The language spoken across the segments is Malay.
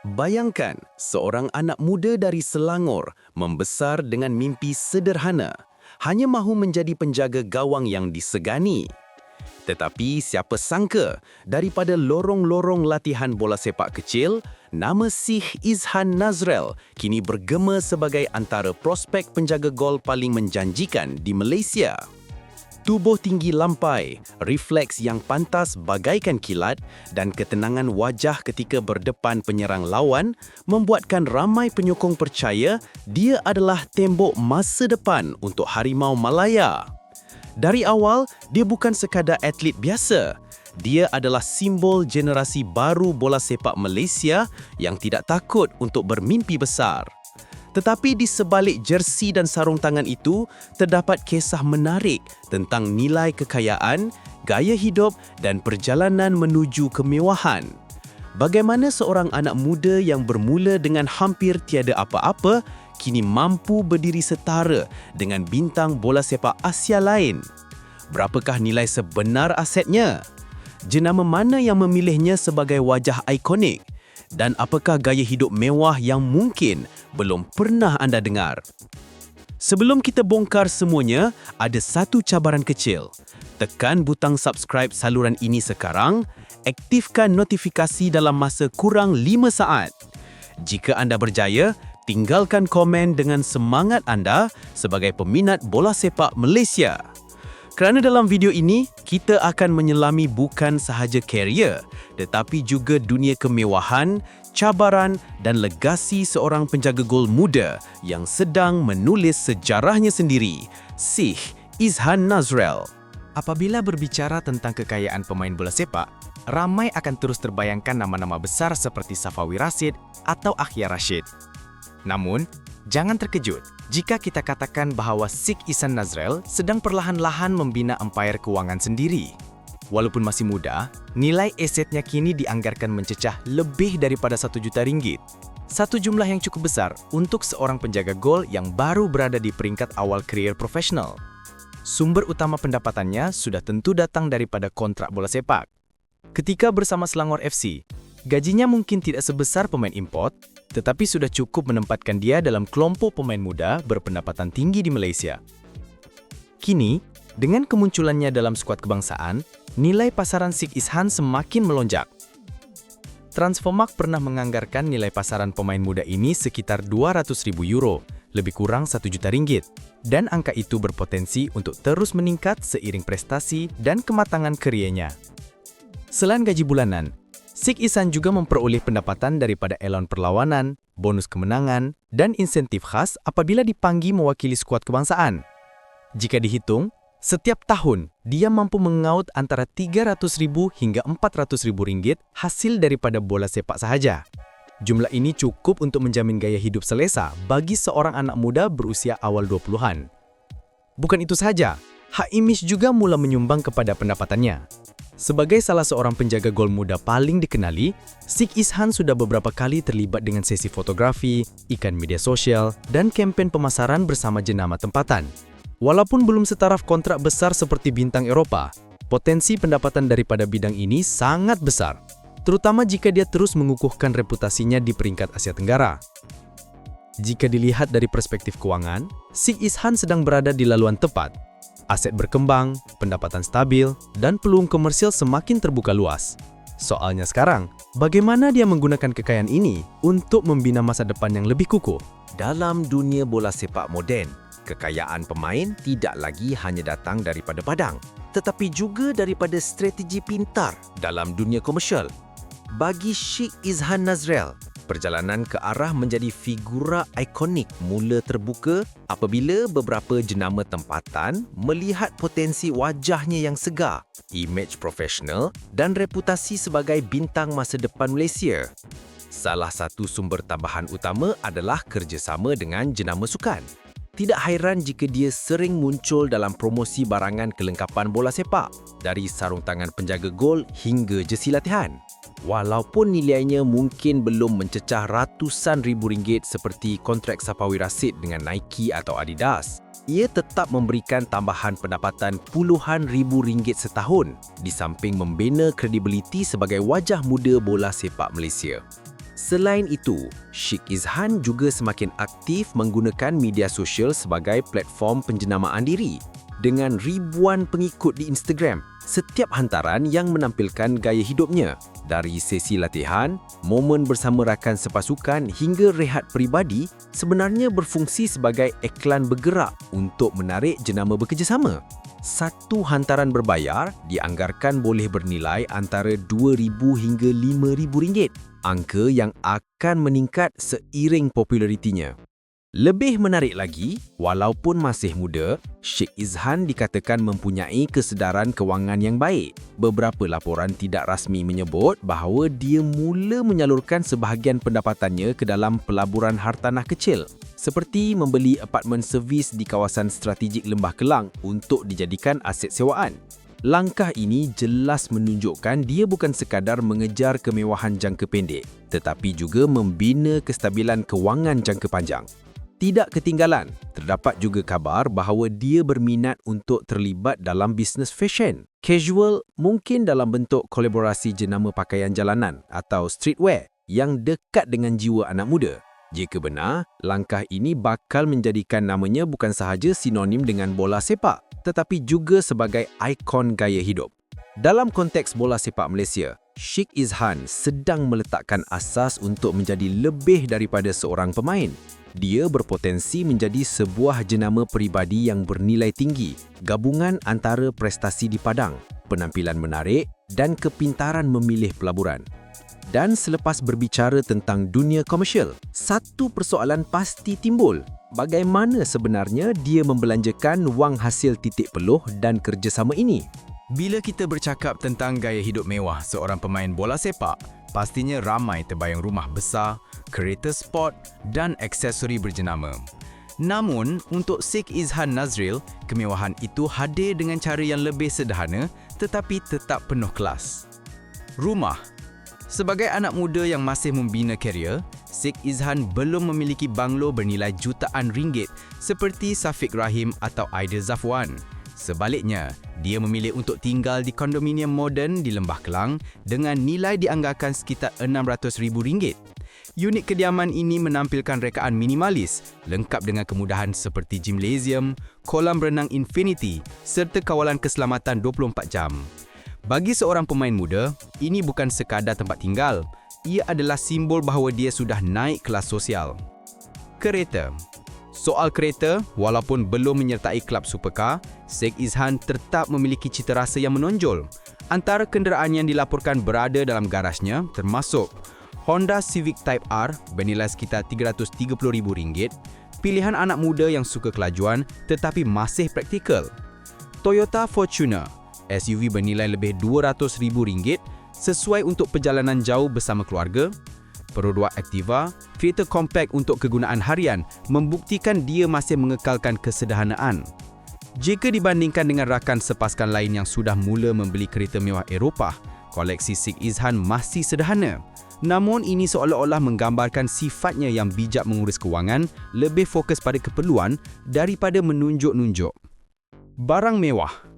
Bayangkan, seorang anak muda dari Selangor membesar dengan mimpi sederhana, hanya mahu menjadi penjaga gawang yang disegani. Tetapi siapa sangka, daripada lorong-lorong latihan bola sepak kecil, nama Sikh Izhan Nazrel kini bergema sebagai antara prospek penjaga gol paling menjanjikan di Malaysia. Tubuh tinggi lampai, refleks yang pantas bagaikan kilat dan ketenangan wajah ketika berdepan penyerang lawan membuatkan ramai penyokong percaya dia adalah tembok masa depan untuk Harimau Malaya. Dari awal, dia bukan sekadar atlet biasa. Dia adalah simbol generasi baru bola sepak Malaysia yang tidak takut untuk bermimpi besar. Tetapi di sebalik jersey dan sarung tangan itu, terdapat kisah menarik tentang nilai kekayaan, gaya hidup dan perjalanan menuju kemewahan. Bagaimana seorang anak muda yang bermula dengan hampir tiada apa-apa, kini mampu berdiri setara dengan bintang bola sepak Asia lain. Berapakah nilai sebenar asetnya? Jenama mana yang memilihnya sebagai wajah ikonik? Dan apakah gaya hidup mewah yang mungkin belum pernah anda dengar? Sebelum kita bongkar semuanya, ada satu cabaran kecil. Tekan butang subscribe saluran ini sekarang, aktifkan notifikasi dalam masa kurang 5 saat. Jika anda berjaya, tinggalkan komen dengan semangat anda sebagai peminat bola sepak Malaysia. Kerana dalam video ini, kita akan menyelami bukan sahaja karier, tetapi juga dunia kemewahan, cabaran dan legasi seorang penjaga gol muda yang sedang menulis sejarahnya sendiri, Sikh Izhan Nazrel. Apabila berbicara tentang kekayaan pemain bola sepak, ramai akan terus terbayangkan nama-nama besar seperti Safawi Rashid atau Akhyar Rashid. Namun, jangan terkejut jika kita katakan bahawa Sikh Izhan Nazrel sedang perlahan-lahan membina empayar kewangan sendiri. Walaupun masih muda, nilai asetnya kini dianggarkan mencecah lebih daripada RM1 juta. Satu jumlah yang cukup besar untuk seorang penjaga gol yang baru berada di peringkat awal karier profesional. Sumber utama pendapatannya sudah tentu datang daripada kontrak bola sepak. Ketika bersama Selangor FC, gajinya mungkin tidak sebesar pemain import, tetapi sudah cukup menempatkan dia dalam kelompok pemain muda berpendapatan tinggi di Malaysia. Kini, dengan kemunculannya dalam skuad kebangsaan, nilai pasaran Sikh Izhan semakin melonjak. Transfermarkt pernah menganggarkan nilai pasaran pemain muda ini sekitar €200.000, lebih kurang RM1 juta, dan angka itu berpotensi untuk terus meningkat seiring prestasi dan kematangan kariernya. Selain gaji bulanan, Sikh Izhan juga memperoleh pendapatan daripada elon perlawanan, bonus kemenangan, dan insentif khas apabila dipanggil mewakili skuad kebangsaan. Jika dihitung, setiap tahun dia mampu mengaut antara RM300.000 hingga RM400.000 hasil daripada bola sepak sahaja. Jumlah ini cukup untuk menjamin gaya hidup selesa bagi seorang anak muda berusia awal 20-an. Bukan itu saja, hak imej juga mula menyumbang kepada pendapatannya. Sebagai salah seorang penjaga gol muda paling dikenali, Sikh Izhan sudah beberapa kali terlibat dengan sesi fotografi, iklan media sosial, dan kempen pemasaran bersama jenama tempatan. Walaupun belum setaraf kontrak besar seperti bintang Eropah, potensi pendapatan daripada bidang ini sangat besar, terutama jika dia terus mengukuhkan reputasinya di peringkat Asia Tenggara. Jika dilihat dari perspektif keuangan, Sikh Izhan sedang berada di laluan tepat. Aset berkembang, pendapatan stabil, dan peluang komersial semakin terbuka luas. Soalnya sekarang, bagaimana dia menggunakan kekayaan ini untuk membina masa depan yang lebih kukuh? Dalam dunia bola sepak moden, kekayaan pemain tidak lagi hanya datang daripada padang, tetapi juga daripada strategi pintar dalam dunia komersial. Bagi Sikh Izhan Nazrel, perjalanan ke arah menjadi figura ikonik mula terbuka apabila beberapa jenama tempatan melihat potensi wajahnya yang segar, imej profesional dan reputasi sebagai bintang masa depan Malaysia. Salah satu sumber tambahan utama adalah kerjasama dengan jenama sukan. Tidak hairan jika dia sering muncul dalam promosi barangan kelengkapan bola sepak, dari sarung tangan penjaga gol hingga jersey latihan. Walaupun nilainya mungkin belum mencecah ratusan ribu ringgit seperti kontrak Safawi Rashid dengan Nike atau Adidas, ia tetap memberikan tambahan pendapatan puluhan ribu ringgit setahun di samping membina kredibiliti sebagai wajah muda bola sepak Malaysia. Selain itu, Sheikh Izhan juga semakin aktif menggunakan media sosial sebagai platform penjenamaan diri. Dengan ribuan pengikut di Instagram, setiap hantaran yang menampilkan gaya hidupnya, dari sesi latihan, momen bersama rakan sepasukan hingga rehat peribadi, sebenarnya berfungsi sebagai iklan bergerak untuk menarik jenama bekerjasama. Satu hantaran berbayar dianggarkan boleh bernilai antara RM2,000 hingga RM5,000, angka yang akan meningkat seiring popularitinya. Lebih menarik lagi, walaupun masih muda, Sheikh Izhan dikatakan mempunyai kesedaran kewangan yang baik. Beberapa laporan tidak rasmi menyebut bahawa dia mula menyalurkan sebahagian pendapatannya ke dalam pelaburan hartanah kecil, seperti membeli apartmen servis di kawasan strategik Lembah Kelang untuk dijadikan aset sewaan. Langkah ini jelas menunjukkan dia bukan sekadar mengejar kemewahan jangka pendek, tetapi juga membina kestabilan kewangan jangka panjang. Tidak ketinggalan, terdapat juga kabar bahawa dia berminat untuk terlibat dalam bisnes fashion. Casual mungkin dalam bentuk kolaborasi jenama pakaian jalanan atau streetwear yang dekat dengan jiwa anak muda. Jika benar, langkah ini bakal menjadikan namanya bukan sahaja sinonim dengan bola sepak, tetapi juga sebagai ikon gaya hidup. Dalam konteks bola sepak Malaysia, Sheikh Izhan sedang meletakkan asas untuk menjadi lebih daripada seorang pemain. Dia berpotensi menjadi sebuah jenama peribadi yang bernilai tinggi, gabungan antara prestasi di padang, penampilan menarik dan kepintaran memilih pelaburan. Dan selepas berbicara tentang dunia komersial, satu persoalan pasti timbul. Bagaimana sebenarnya dia membelanjakan wang hasil titik peluh dan kerjasama ini? Bila kita bercakap tentang gaya hidup mewah seorang pemain bola sepak, pastinya ramai terbayang rumah besar, kereta sport dan aksesori berjenama. Namun, untuk Sheikh Izhan Nazril, kemewahan itu hadir dengan cara yang lebih sederhana tetapi tetap penuh kelas. Rumah. Sebagai anak muda yang masih membina karier, Sheikh Izhan belum memiliki banglo bernilai jutaan ringgit seperti Safiq Rahim atau Aida Zafwan. Sebaliknya, dia memilih untuk tinggal di kondominium moden di Lembah Kelang dengan nilai dianggarkan sekitar RM600,000. Unit kediaman ini menampilkan rekaan minimalis, lengkap dengan kemudahan seperti gimnasium, kolam renang infinity serta kawalan keselamatan 24 jam. Bagi seorang pemain muda, ini bukan sekadar tempat tinggal. Ia adalah simbol bahawa dia sudah naik kelas sosial. Kereta. Soal kereta, walaupun belum menyertai kelab supercar, Sheikh Izhan tetap memiliki cita rasa yang menonjol. Antara kenderaan yang dilaporkan berada dalam garasnya termasuk Honda Civic Type R bernilai sekitar RM330,000, pilihan anak muda yang suka kelajuan tetapi masih praktikal. Toyota Fortuner, SUV bernilai lebih RM200,000 sesuai untuk perjalanan jauh bersama keluarga. Perodua Activa, kereta kompak untuk kegunaan harian, membuktikan dia masih mengekalkan kesederhanaan. Jika dibandingkan dengan rakan sepasukan lain yang sudah mula membeli kereta mewah Eropah, koleksi Sheikh Izhan masih sederhana. Namun ini seolah-olah menggambarkan sifatnya yang bijak mengurus kewangan, lebih fokus pada keperluan daripada menunjuk-nunjuk. Barang mewah.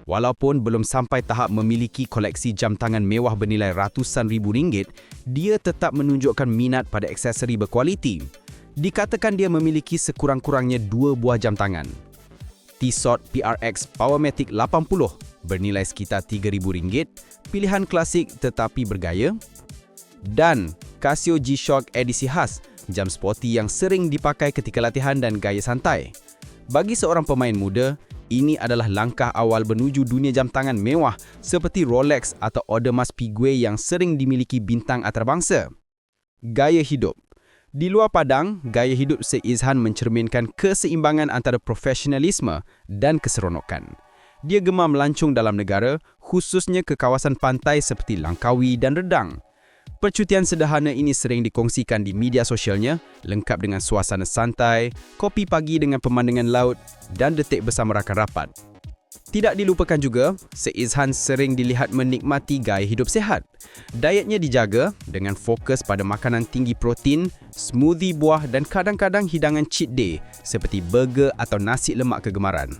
Walaupun belum sampai tahap memiliki koleksi jam tangan mewah bernilai ratusan ribu ringgit, dia tetap menunjukkan minat pada aksesori berkualiti. Dikatakan dia memiliki sekurang-kurangnya 2 buah jam tangan. Tissot PRX Powermatic 80 bernilai sekitar RM3,000, pilihan klasik tetapi bergaya. Dan Casio G-Shock edisi khas, jam sporty yang sering dipakai ketika latihan dan gaya santai. Bagi seorang pemain muda, ini adalah langkah awal menuju dunia jam tangan mewah seperti Rolex atau Audemars Piguet yang sering dimiliki bintang antarabangsa. Gaya hidup. Di luar padang, gaya hidup Sheikh Izhan mencerminkan keseimbangan antara profesionalisme dan keseronokan. Dia gemar melancong dalam negara, khususnya ke kawasan pantai seperti Langkawi dan Redang. Percutian sederhana ini sering dikongsikan di media sosialnya, lengkap dengan suasana santai, kopi pagi dengan pemandangan laut dan detik bersama rakan rapat. Tidak dilupakan juga, Sheikh Izhan sering dilihat menikmati gaya hidup sihat. Dietnya dijaga dengan fokus pada makanan tinggi protein, smoothie buah dan kadang-kadang hidangan cheat day seperti burger atau nasi lemak kegemaran.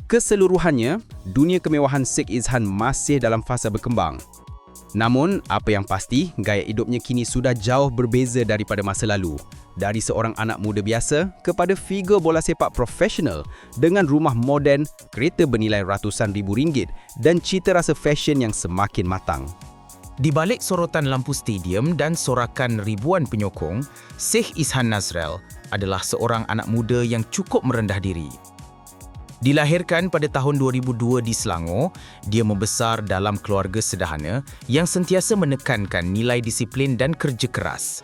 Keseluruhannya, dunia kemewahan Sheikh Izhan masih dalam fasa berkembang. Namun, apa yang pasti, gaya hidupnya kini sudah jauh berbeza daripada masa lalu. Dari seorang anak muda biasa kepada figur bola sepak profesional dengan rumah moden, kereta bernilai ratusan ribu ringgit dan cita rasa fashion yang semakin matang. Di balik sorotan lampu stadium dan sorakan ribuan penyokong, Sheikh Izhan Nazrel adalah seorang anak muda yang cukup merendah diri. Dilahirkan pada tahun 2002 di Selangor, dia membesar dalam keluarga sederhana yang sentiasa menekankan nilai disiplin dan kerja keras.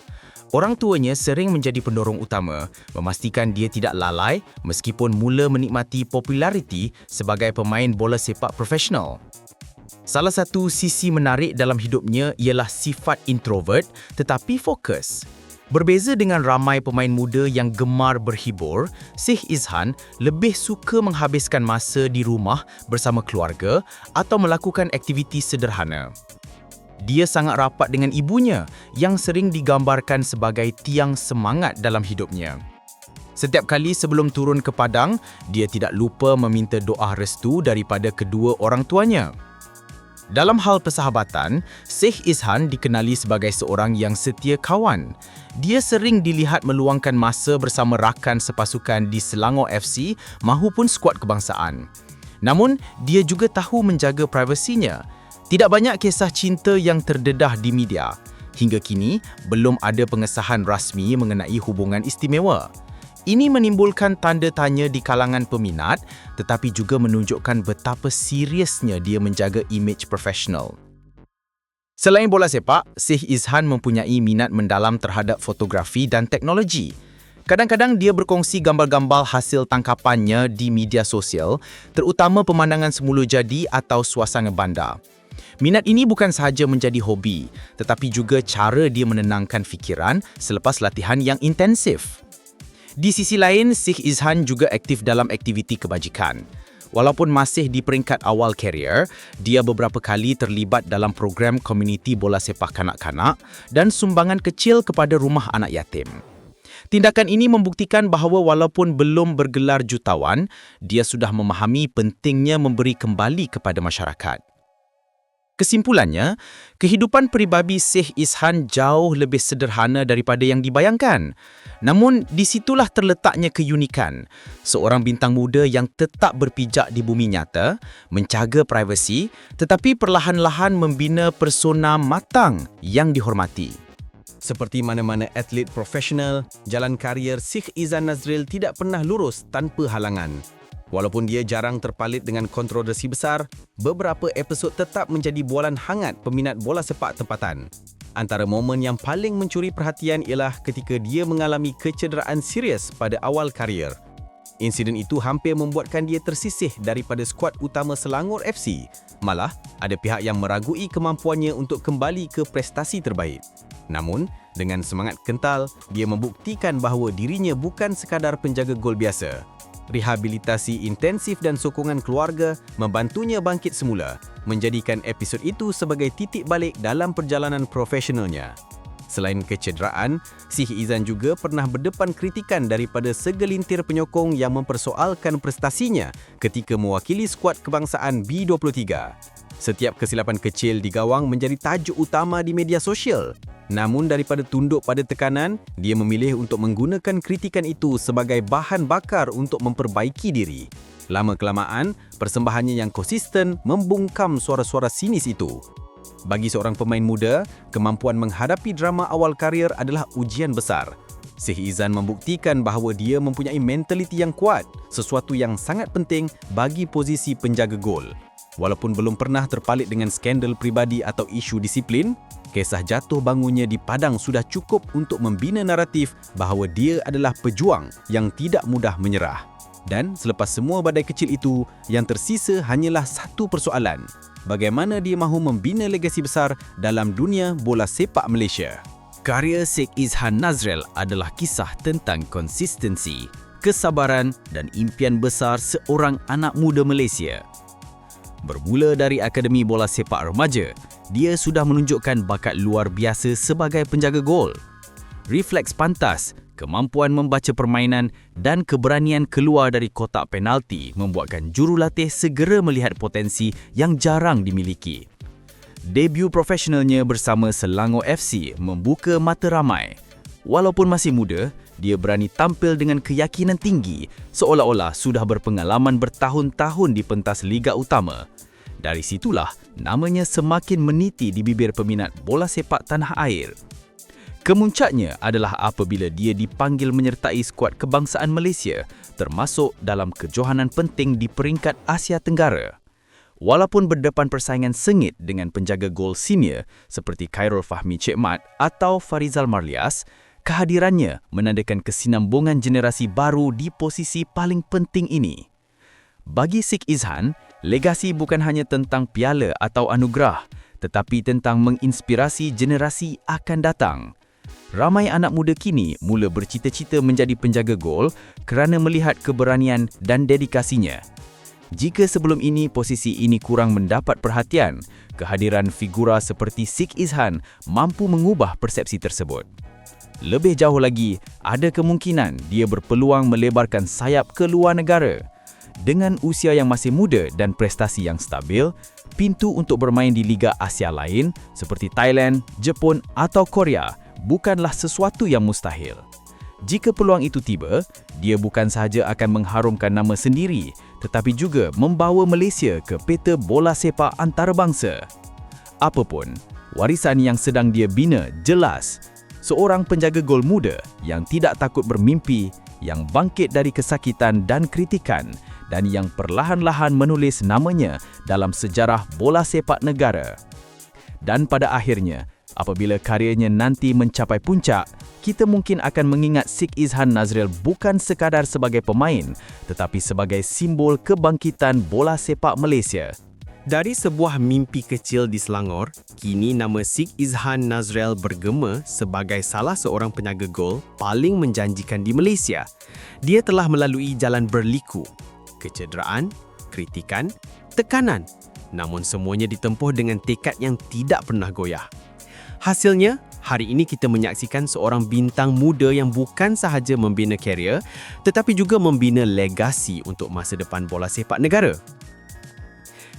Orang tuanya sering menjadi pendorong utama, memastikan dia tidak lalai meskipun mula menikmati populariti sebagai pemain bola sepak profesional. Salah satu sisi menarik dalam hidupnya ialah sifat introvert tetapi fokus. Berbeza dengan ramai pemain muda yang gemar berhibur, Sheikh Izhan lebih suka menghabiskan masa di rumah bersama keluarga atau melakukan aktiviti sederhana. Dia sangat rapat dengan ibunya yang sering digambarkan sebagai tiang semangat dalam hidupnya. Setiap kali sebelum turun ke padang, dia tidak lupa meminta doa restu daripada kedua orang tuanya. Dalam hal persahabatan, Sheikh Izhan dikenali sebagai seorang yang setia kawan. Dia sering dilihat meluangkan masa bersama rakan sepasukan di Selangor FC mahupun skuad kebangsaan. Namun, dia juga tahu menjaga privasinya. Tidak banyak kisah cinta yang terdedah di media. Hingga kini, belum ada pengesahan rasmi mengenai hubungan istimewa. Ini menimbulkan tanda tanya di kalangan peminat, tetapi juga menunjukkan betapa seriusnya dia menjaga imej profesional. Selain bola sepak, Sheikh Izhan mempunyai minat mendalam terhadap fotografi dan teknologi. Kadang-kadang dia berkongsi gambar-gambar hasil tangkapannya di media sosial, terutama pemandangan semula jadi atau suasana bandar. Minat ini bukan sahaja menjadi hobi, tetapi juga cara dia menenangkan fikiran selepas latihan yang intensif. Di sisi lain, Sheikh Izhan juga aktif dalam aktiviti kebajikan. Walaupun masih di peringkat awal karier, dia beberapa kali terlibat dalam program komuniti bola sepak kanak-kanak dan sumbangan kecil kepada rumah anak yatim. Tindakan ini membuktikan bahawa walaupun belum bergelar jutawan, dia sudah memahami pentingnya memberi kembali kepada masyarakat. Kesimpulannya, kehidupan peribadi Sheikh Izhan jauh lebih sederhana daripada yang dibayangkan. Namun, disitulah terletaknya keunikan. Seorang bintang muda yang tetap berpijak di bumi nyata, menjaga privasi, tetapi perlahan-lahan membina persona matang yang dihormati. Seperti mana-mana atlet profesional, jalan karier Sheikh Izhan Nazrel tidak pernah lurus tanpa halangan. Walaupun dia jarang terpalit dengan kontroversi besar, beberapa episod tetap menjadi bualan hangat peminat bola sepak tempatan. Antara momen yang paling mencuri perhatian ialah ketika dia mengalami kecederaan serius pada awal karier. Insiden itu hampir membuatkan dia tersisih daripada skuad utama Selangor FC. Malah, ada pihak yang meragui kemampuannya untuk kembali ke prestasi terbaik. Namun, dengan semangat kental, dia membuktikan bahawa dirinya bukan sekadar penjaga gol biasa. Rehabilitasi intensif dan sokongan keluarga membantunya bangkit semula, menjadikan episod itu sebagai titik balik dalam perjalanan profesionalnya. Selain kecederaan, Sheikh Izhan juga pernah berdepan kritikan daripada segelintir penyokong yang mempersoalkan prestasinya ketika mewakili skuad kebangsaan B23. Setiap kesilapan kecil di gawang menjadi tajuk utama di media sosial. Namun daripada tunduk pada tekanan, dia memilih untuk menggunakan kritikan itu sebagai bahan bakar untuk memperbaiki diri. Lama-kelamaan, persembahannya yang konsisten membungkam suara-suara sinis itu. Bagi seorang pemain muda, kemampuan menghadapi drama awal karier adalah ujian besar. Sheikh Izhan membuktikan bahawa dia mempunyai mentaliti yang kuat, sesuatu yang sangat penting bagi posisi penjaga gol. Walaupun belum pernah terpalit dengan skandal pribadi atau isu disiplin, kisah jatuh bangunnya di padang sudah cukup untuk membina naratif bahawa dia adalah pejuang yang tidak mudah menyerah. Dan selepas semua badai kecil itu, yang tersisa hanyalah satu persoalan. Bagaimana dia mahu membina legasi besar dalam dunia bola sepak Malaysia? Karya Sheikh Izhan Nazrel adalah kisah tentang konsistensi, kesabaran dan impian besar seorang anak muda Malaysia. Bermula dari Akademi Bola Sepak Remaja, dia sudah menunjukkan bakat luar biasa sebagai penjaga gol. Refleks pantas, kemampuan membaca permainan dan keberanian keluar dari kotak penalti membuatkan jurulatih segera melihat potensi yang jarang dimiliki. Debut profesionalnya bersama Selangor FC membuka mata ramai. Walaupun masih muda, dia berani tampil dengan keyakinan tinggi seolah-olah sudah berpengalaman bertahun-tahun di pentas Liga Utama. Dari situlah namanya semakin meniti di bibir peminat bola sepak tanah air. Kemuncaknya adalah apabila dia dipanggil menyertai skuad kebangsaan Malaysia termasuk dalam kejohanan penting di peringkat Asia Tenggara. Walaupun berdepan persaingan sengit dengan penjaga gol senior seperti Khairul Fahmi Cik Mat atau Farizal Marlias, kehadirannya menandakan kesinambungan generasi baru di posisi paling penting ini. Bagi Sheikh Izhan, legasi bukan hanya tentang piala atau anugerah, tetapi tentang menginspirasi generasi akan datang. Ramai anak muda kini mula bercita-cita menjadi penjaga gol kerana melihat keberanian dan dedikasinya. Jika sebelum ini posisi ini kurang mendapat perhatian, kehadiran figura seperti Sheikh Izhan mampu mengubah persepsi tersebut. Lebih jauh lagi, ada kemungkinan dia berpeluang melebarkan sayap ke luar negara. Dengan usia yang masih muda dan prestasi yang stabil, pintu untuk bermain di Liga Asia lain seperti Thailand, Jepun atau Korea bukanlah sesuatu yang mustahil. Jika peluang itu tiba, dia bukan sahaja akan mengharumkan nama sendiri, tetapi juga membawa Malaysia ke peta bola sepak antarabangsa. Apapun, warisan yang sedang dia bina jelas. Seorang penjaga gol muda yang tidak takut bermimpi, yang bangkit dari kesakitan dan kritikan, dan yang perlahan-lahan menulis namanya dalam sejarah bola sepak negara. Dan pada akhirnya, apabila karyanya nanti mencapai puncak, kita mungkin akan mengingat Sheikh Izhan Nazrel bukan sekadar sebagai pemain, tetapi sebagai simbol kebangkitan bola sepak Malaysia. Dari sebuah mimpi kecil di Selangor, kini nama Sheikh Izhan Nazrel bergema sebagai salah seorang penjaga gol paling menjanjikan di Malaysia. Dia telah melalui jalan berliku, kecederaan, kritikan, tekanan, namun semuanya ditempuh dengan tekad yang tidak pernah goyah. Hasilnya, hari ini kita menyaksikan seorang bintang muda yang bukan sahaja membina karier, tetapi juga membina legasi untuk masa depan bola sepak negara.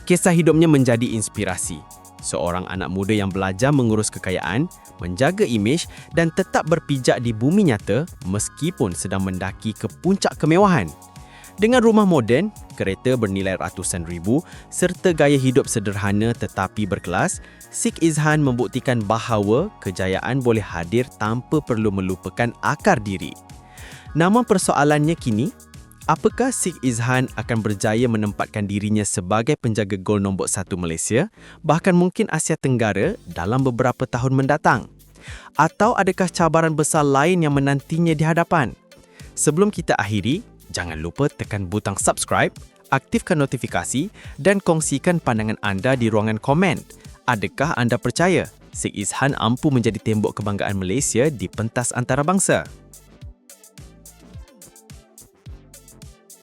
Kisah hidupnya menjadi inspirasi. Seorang anak muda yang belajar mengurus kekayaan, menjaga imej dan tetap berpijak di bumi nyata meskipun sedang mendaki ke puncak kemewahan. Dengan rumah moden, kereta bernilai ratusan ribu serta gaya hidup sederhana tetapi berkelas, Sheikh Izhan membuktikan bahawa kejayaan boleh hadir tanpa perlu melupakan akar diri. Namun persoalannya kini, apakah Sheikh Izhan akan berjaya menempatkan dirinya sebagai penjaga gol nombor 1 Malaysia, bahkan mungkin Asia Tenggara dalam beberapa tahun mendatang? Atau adakah cabaran besar lain yang menantinya di hadapan? Sebelum kita akhiri, jangan lupa tekan butang subscribe, aktifkan notifikasi dan kongsikan pandangan anda di ruangan komen. Adakah anda percaya Sheikh Izhan ampu menjadi tembok kebanggaan Malaysia di pentas antarabangsa?